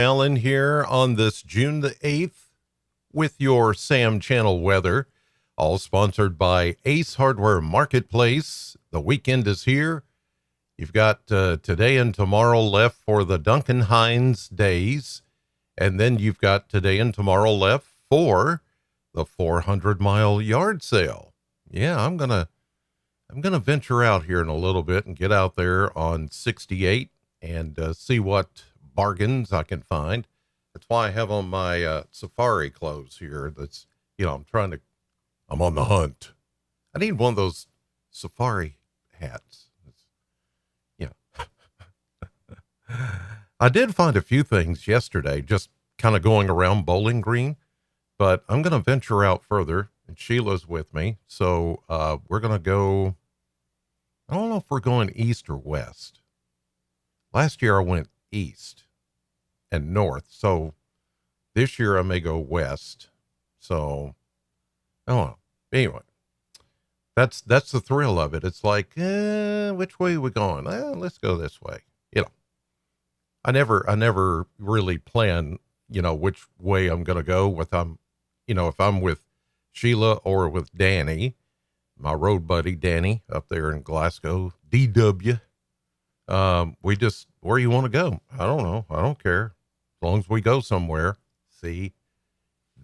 Alan here on this June the 8th with your Sam Channel weather, all sponsored by Ace Hardware Marketplace. The weekend is here. You've got today and tomorrow left for the Duncan Hines days, and then you've got today and tomorrow left for the 400-mile yard sale. Yeah, I'm gonna venture out here in a little bit and get out there on 68 and see what bargains I can find. That's why I have on my safari clothes here. That's, I'm on the hunt. I need one of those safari hats. I did find a few things yesterday, just kind of going around Bowling Green, but I'm going to venture out further, and Sheila's with me. So we're going to go, I don't know if we're going east or west. Last year I went east and north. So this year I may go west. So, I don't know. Anyway, that's the thrill of it. It's like, which way are we going? Let's go this way. I never really plan, which way I'm going to go with, if I'm with Sheila or with Danny, my road buddy, Danny up there in Glasgow, DW. We just, where you want to go? I don't know. I don't care. As long as we go somewhere. See,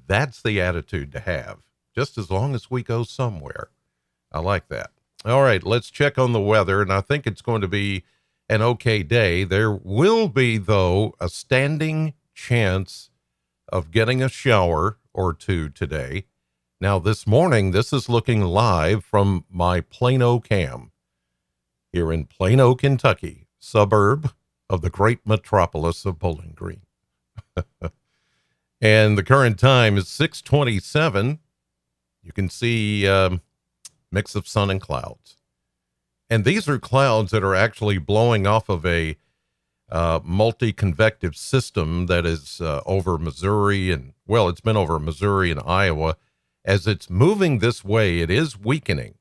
that's the attitude to have. Just as long as we go somewhere. I like that. All right, let's check on the weather. And I think it's going to be an okay day. There will be, though, a standing chance of getting a shower or two today. Now, this morning, this is looking live from my Plano cam here in Plano, Kentucky, suburb of the great metropolis of Bowling Green. And the current time is 6:27. You can see mix of sun and clouds. And these are clouds that are actually blowing off of a multi-convective system that is over Missouri and, well, it's been over Missouri and Iowa. As it's moving this way, it is weakening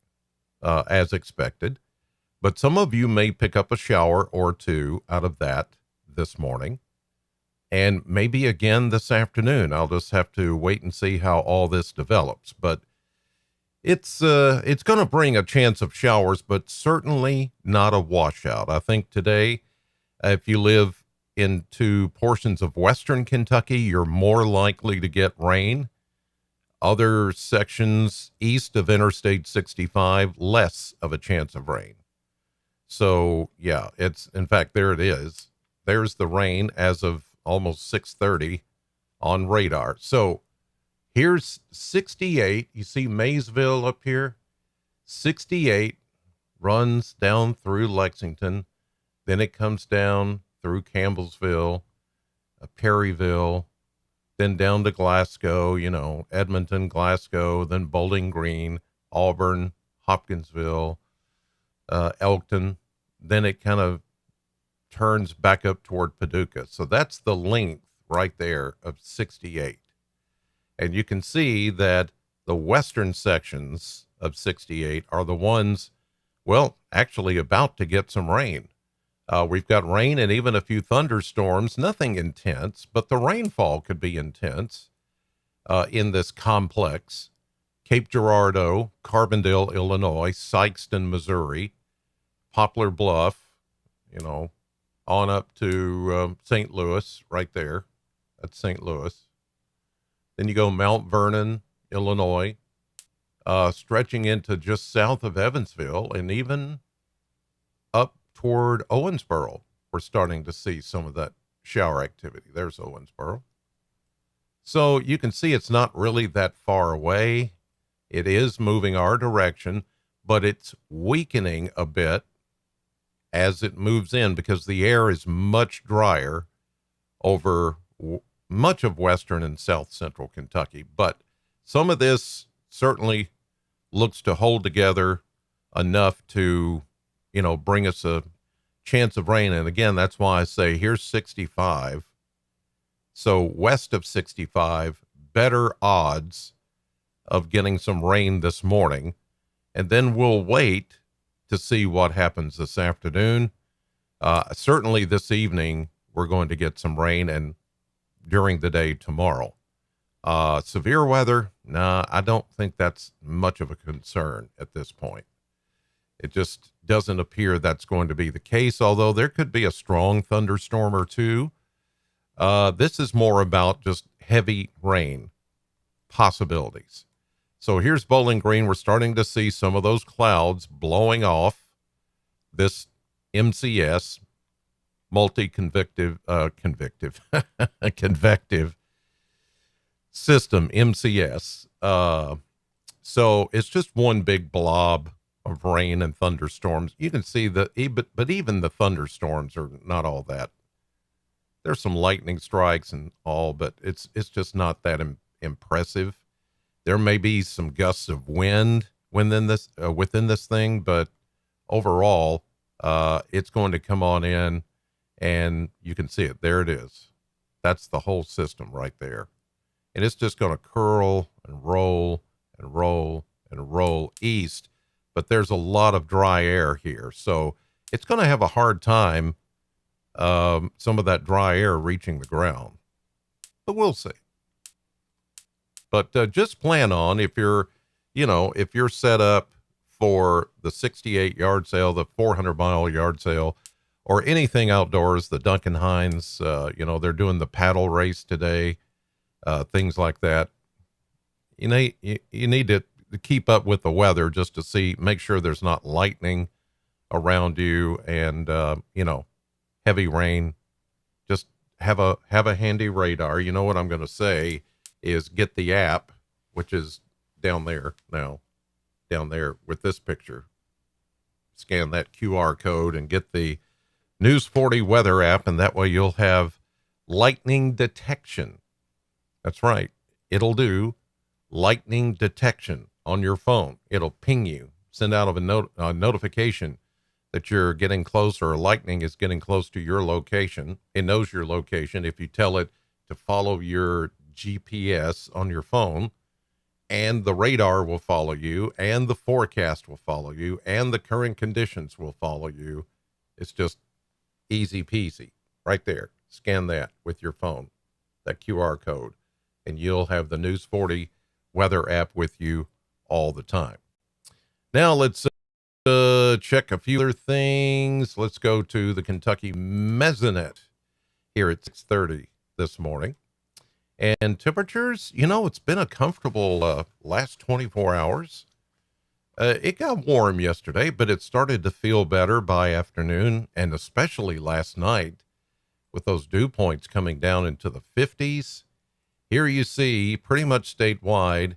as expected. But some of you may pick up a shower or two out of that this morning, and maybe again this afternoon. I'll just have to wait and see how all this develops. But it's going to bring a chance of showers, but certainly not a washout. I think today, if you live into portions of western Kentucky, you're more likely to get rain. Other sections east of Interstate 65, less of a chance of rain. So, yeah, in fact, there it is. There's the rain as of almost 6:30 on radar. So here's 68. You see Maysville up here? 68 runs down through Lexington. Then it comes down through Campbellsville, Perryville, then down to Glasgow, Edmonton, Glasgow, then Bowling Green, Auburn, Hopkinsville, Elkton. Then it kind of turns back up toward Paducah. So that's the length right there of 68. And you can see that the western sections of 68 are the ones, well, actually about to get some rain. We've got rain and even a few thunderstorms, nothing intense, but the rainfall could be intense in this complex. Cape Girardeau, Carbondale, Illinois, Sikeston, Missouri, Poplar Bluff, on up to St. Louis right there. That's St. Louis. Then you go Mount Vernon, Illinois, stretching into just south of Evansville and even up toward Owensboro. We're starting to see some of that shower activity. There's Owensboro. So you can see it's not really that far away. It is moving our direction, but it's weakening a bit as it moves in because the air is much drier over much of western and south central Kentucky. But some of this certainly looks to hold together enough to, bring us a chance of rain. And again, that's why I say here's 65. So west of 65, better odds of getting some rain this morning. And then we'll wait to see what happens this afternoon. Certainly this evening, we're going to get some rain, and during the day tomorrow. Severe weather, nah, I don't think that's much of a concern at this point. It just doesn't appear that's going to be the case, although there could be a strong thunderstorm or two. This is more about just heavy rain possibilities. So here's Bowling Green. We're starting to see some of those clouds blowing off this MCS, multi-convective, convective system, MCS. So it's just one big blob of rain and thunderstorms. You can see but even the thunderstorms are not all that. There's some lightning strikes and all, but it's just not that impressive. There may be some gusts of wind within this thing, but overall, it's going to come on in, and you can see it. There it is. That's the whole system right there. And it's just going to curl and roll and roll and roll east. But there's a lot of dry air here. So it's going to have a hard time, some of that dry air reaching the ground. But we'll see. But just plan on, if you're set up for the 68 yard sale, the 400-mile yard sale, or anything outdoors, the Duncan Hines, they're doing the paddle race today, things like that. You need to keep up with the weather just to make sure there's not lightning around you and, heavy rain. Just have a handy radar. You know what I'm going to say is get the app, which is down there with this picture. Scan that QR code and get the News 40 weather app, and that way you'll have lightning detection. That's right. It'll do lightning detection on your phone. It'll ping you, send out a notification that you're getting closer, or lightning is getting close to your location. It knows your location if you tell it to follow your GPS on your phone, and the radar will follow you, and the forecast will follow you, and the current conditions will follow you. It's just easy peasy right there. Scan that with your phone, that QR code, and you'll have the News 40 weather app with you all the time. Now let's check a few other things. Let's go to the Kentucky Mesonet here at 6:30 this morning. And temperatures, it's been a comfortable last 24 hours. It got warm yesterday, but it started to feel better by afternoon, and especially last night with those dew points coming down into the 50s. Here you see pretty much statewide,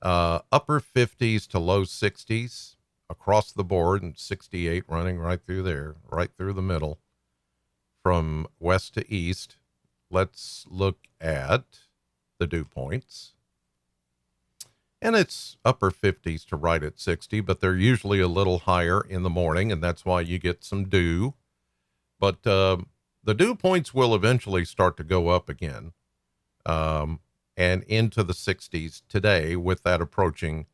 upper 50s to low 60s across the board, and 68 running right through there, right through the middle from west to east. Let's look at the dew points. And it's upper 50s to right at 60, but they're usually a little higher in the morning, and that's why you get some dew. But the dew points will eventually start to go up again, and into the 60s today with that approaching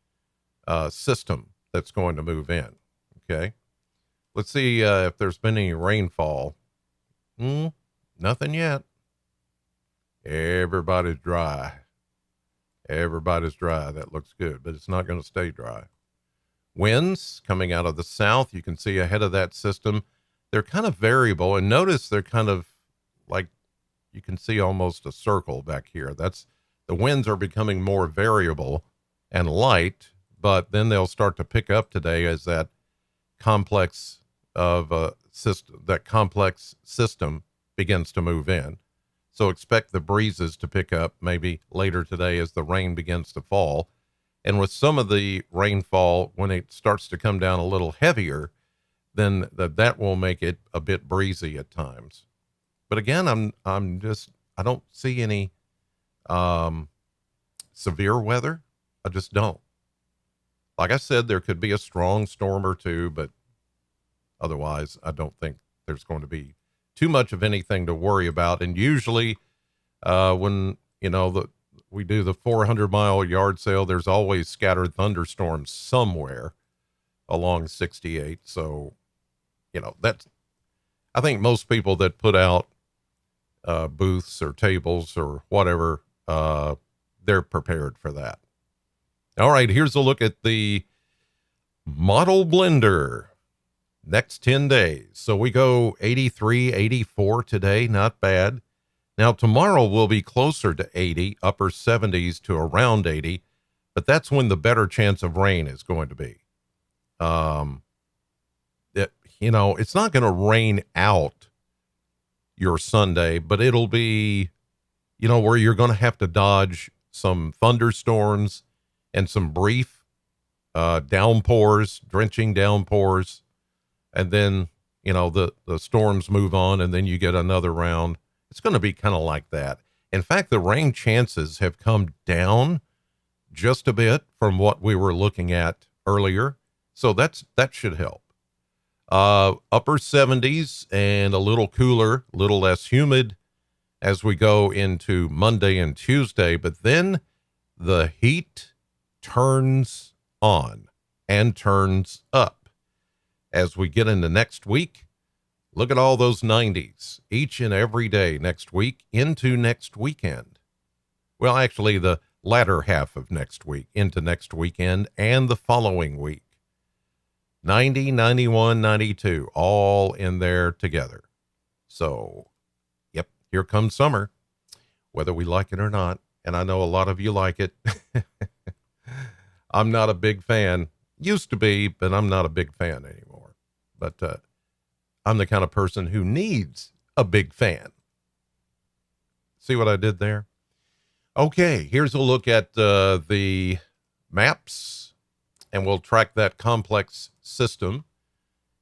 system that's going to move in. Okay. Let's see if there's been any rainfall. Nothing yet. Everybody's dry. That looks good, but it's not going to stay dry. Winds coming out of the south, you can see ahead of that system. They're kind of variable, and notice they're kind of like, you can see almost a circle back here. The winds are becoming more variable and light, but then they'll start to pick up today as that complex system begins to move in. So expect the breezes to pick up maybe later today as the rain begins to fall. And with some of the rainfall, when it starts to come down a little heavier, then that will make it a bit breezy at times. But again, I don't see any severe weather. I just don't. Like I said, there could be a strong storm or two, but otherwise, I don't think there's going to be too much of anything to worry about. And usually when we do the 400-mile yard sale, there's always scattered thunderstorms somewhere along 68. So I think most people that put out booths or tables or whatever. They're prepared for that. All right, here's a look at the model blender. Next 10 days. So we go 83, 84 today. Not bad. Now, tomorrow will be closer to 80, upper 70s to around 80, but that's when the better chance of rain is going to be. It's not going to rain out your Sunday, but it'll be, where you're going to have to dodge some thunderstorms and some brief downpours, drenching downpours. And then, the storms move on, and then you get another round. It's going to be kind of like that. In fact, the rain chances have come down just a bit from what we were looking at earlier. So that should help. Upper 70s and a little cooler, a little less humid as we go into Monday and Tuesday. But then the heat turns on and turns up. As we get into next week, look at all those 90s each and every day next week into next weekend. Well, actually, the latter half of next week into next weekend and the following week. 90, 91, 92, all in there together. So, yep, here comes summer, whether we like it or not. And I know a lot of you like it. I'm not a big fan. Used to be, but I'm not a big fan anymore. But I'm the kind of person who needs a big fan. See what I did there? Okay, here's a look at the maps, and we'll track that complex system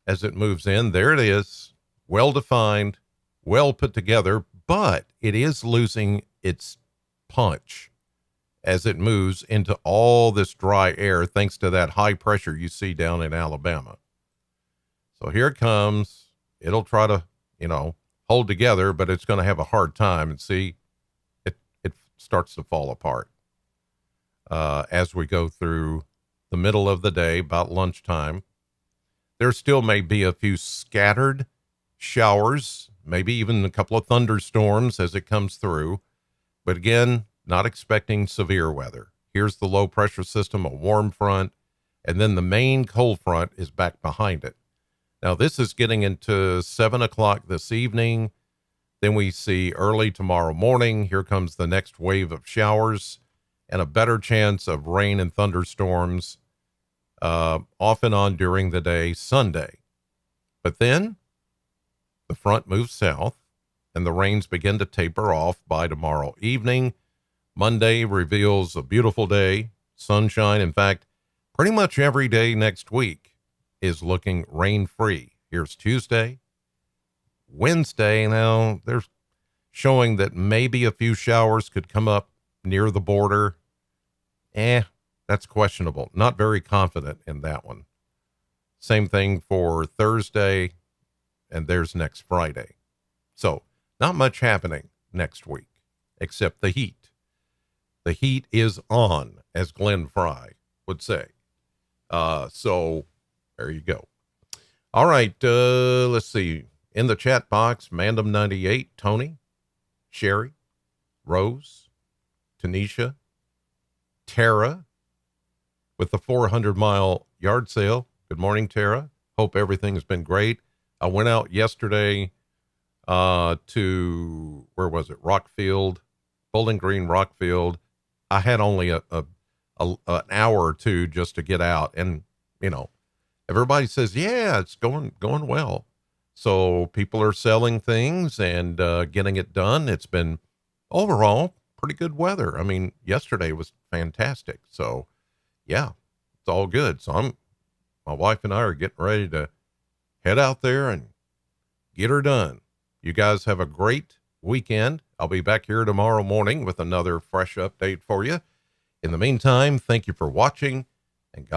as it moves in. There it is, well-defined, well put together, but it is losing its punch as it moves into all this dry air thanks to that high pressure you see down in Alabama. So here it comes. It'll try to, hold together, but it's going to have a hard time. And see, it starts to fall apart as we go through the middle of the day, about lunchtime. There still may be a few scattered showers, maybe even a couple of thunderstorms as it comes through. But again, not expecting severe weather. Here's the low pressure system, a warm front, and then the main cold front is back behind it. Now, this is getting into 7 o'clock this evening. Then we see early tomorrow morning. Here comes the next wave of showers and a better chance of rain and thunderstorms off and on during the day Sunday. But then the front moves south and the rains begin to taper off by tomorrow evening. Monday reveals a beautiful day, sunshine. In fact, pretty much every day next week is looking rain-free. Here's Tuesday. Wednesday, now they're showing that maybe a few showers could come up near the border. That's questionable. Not very confident in that one. Same thing for Thursday, and there's next Friday. So not much happening next week, except the heat. The heat is on, as Glenn Fry would say. So there you go. All right, let's see. In the chat box, Mandem98, Tony, Sherry, Rose, Tanisha, Tara, with the 400-mile yard sale. Good morning, Tara. Hope everything has been great. I went out yesterday to, where was it? Rockfield, Bowling Green, Rockfield. I had only an hour or two just to get out, and everybody says, yeah, it's going well. So people are selling things and getting it done. It's been overall pretty good weather. I mean, yesterday was fantastic. So yeah, it's all good. So my wife and I are getting ready to head out there and get her done. You guys have a great weekend. I'll be back here tomorrow morning with another fresh update for you. In the meantime, thank you for watching, and God